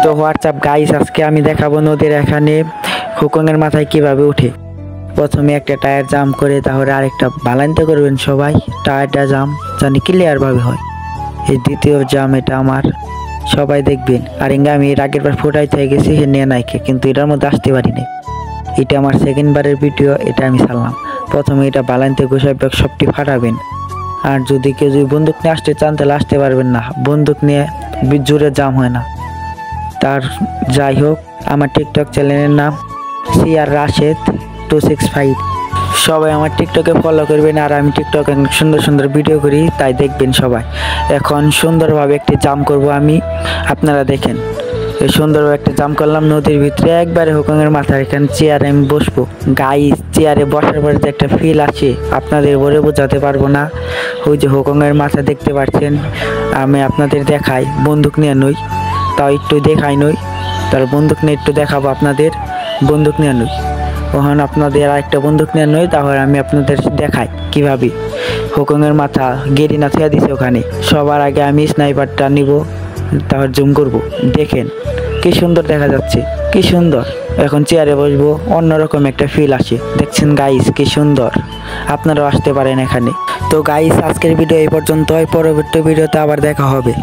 তো WhatsApp guys, আজকে আমি দেখাবো নদীর এখানে হুকংয়ের মাথায় কিভাবে উঠে। প্রথমে একটা টায়ার জাম করে তাহলে আরেকটা বালাইনতে করবেন সবাই, টায়ারটা জাম জানি ক্লিয়ার ভাবে হয়। এই দ্বিতীয় জাম এটা আমার, সবাই দেখবেন। আর আমি এর আগের বার ফোটাইতে গেছি নিয়ে নাইকে, কিন্তু এটার মধ্যে আসতে পারিনি। এটা আমার সেকেন্ড বারের ভিডিও, এটা আমি ছাড়লাম। প্রথমে এটা বালাইনতে গোসাই ব্যাগ সবটি ফাটাবেন। আর যদি কেউ বন্দুক নিয়ে আসতে চান তাহলে আসতে পারবেন না, বন্দুক নিয়ে জোরে জাম হয় না। তার যাই হোক, আমার টিকটক চ্যানেলের নাম CR রাশেদ 265। সবাই আমার টিকটকে ফলো করবেন। আর আমি টিকটকে সুন্দর সুন্দর ভিডিও করি, তাই দেখবেন সবাই। এখন সুন্দরভাবে একটি জাম করব আমি, আপনারা দেখেন। এই সুন্দরভাবে একটা জাম করলাম নদীর ভিতরে, একবারে হুকংয়ের মাথার এখানে চেয়ারে আমি বসবো। গাইস, চেয়ারে বসার পরে যে একটা ফিল আসে আপনাদের বলে বোঝাতে পারবো না। ওই যে হুকংয়ের মাথা দেখতে পাচ্ছেন, আমি আপনাদের দেখাই, বন্দুক নিয়ে নই, তাও একটু দেখাই নই, তার বন্দুক নিয়ে একটু দেখাবো আপনাদের। বন্দুক নিয়ে নই, ওখান আপনাদের আরেকটা বন্দুক নিয়ে নই, তাহলে আমি আপনাদের দেখাই কিভাবে হুকংয়ের মাথা গেরি না থুয়া দিছে ওখানে। সবার আগে আমি স্নাইপারটা নিব, তারপর জুম করব, দেখেন কি সুন্দর দেখা যাচ্ছে, কি সুন্দর। এখন চেয়ারে বসবো, অন্যরকম একটা ফিল আসে। দেখছেন গাইস কি সুন্দর, আপনারাও আসতে পারেন এখানে। তো গাইস, আজকের ভিডিও এই পর্যন্ত, পরবর্তী ভিডিওতে আবার দেখা হবে।